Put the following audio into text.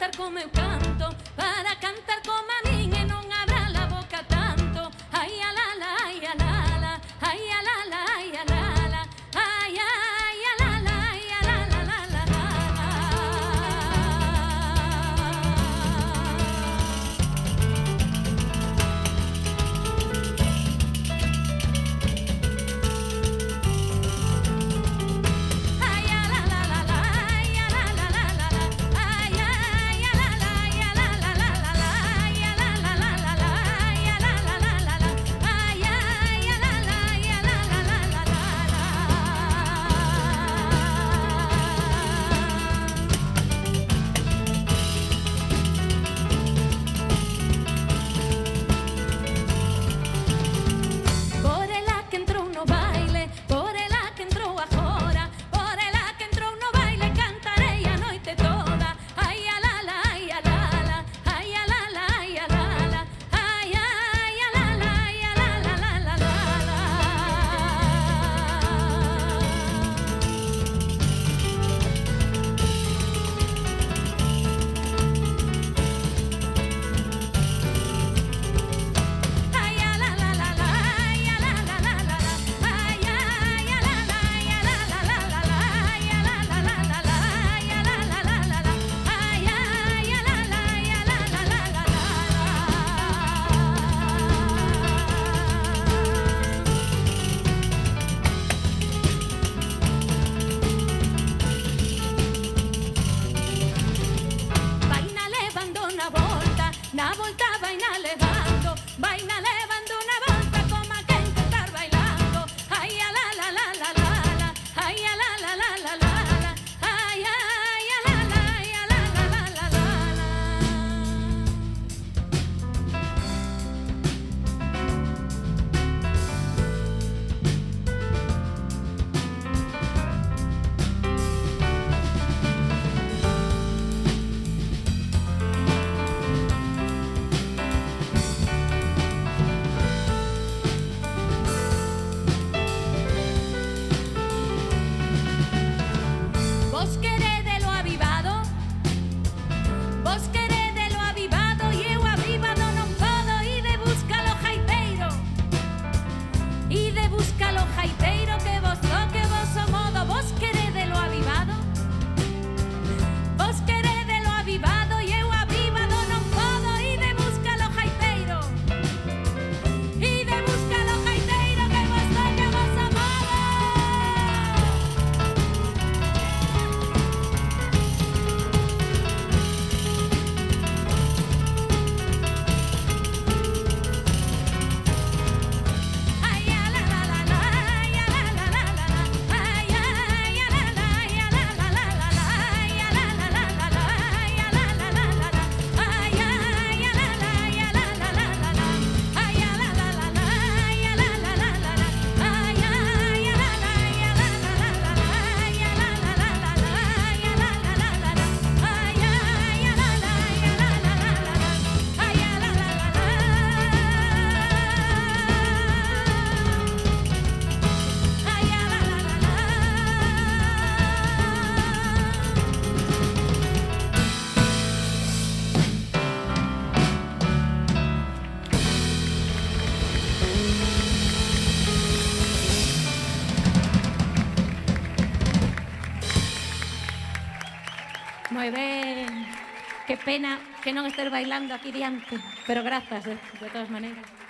cantar como eu canto, para cantar como a min e non abra a boca tanto. Ai, a la la, ai, a la la, ai, a la la, ai, a la la, ai, ai, a la la, ai, a la la, la, la, la. Ai, a la la la la, ai, a la la la la la, ai, ai, a la la, ai, a la la la la la, ai, a la la la la la, ai, a la la la la la, ai, ai, a la la, ai, a la la la la la. Por ela que entrou no baile, por ela que entrou agora, por ela que entrou no baile, cantarei a noite toda. Ai, a la la, ai, a la la, ai, a la la, ai, a la la, ai, ai, a la la, ai, a la la, la, la, la, la. Ai, a la la la la, ai, a la la la la la, ai, ai, a la la, ai, a la la la la la, ai, a la la la la la, ai, a la la la la la, ai, ai, a la la, ai, a la la la la la. Vaina levando na volta vaina levando na volta como a quen que estar bailando. Ai, a la la la la la la, ai, a la la la la la la, ai, ai, a la la, ai, a la la la la la la. Vos queredelo avivado, vos queredelo avivado, e eu avivado non podo, ide búscalo jaiteiro, ide búscalo jaiteiro, que vos o modo. Vos queredelo avivado, vos queredelo avivado, e eu avivado non podo, ide búscalo jaiteiro, ide búscalo jaiteiro, que vos o modo. Ai, a la la la la, ai, a la la la la la, ai, ai, a la la, ai, a la la la la la, ai, a la la la la la, ai, a la la la la la, ai, ai, a la la, ai, a la la la la la, ai, a la la la la, ai, a la la la la la, ai, ai, a la la, ai, a la la la la la, ai, a la la la la la, ai, a la la la la la, ai, ai, a la la, ai, a la la la la la, ai, a la la la la. Ai, a la la la la. Moi ben. Que pena que non estés bailando aquí diante, pero grazas de todas maneiras.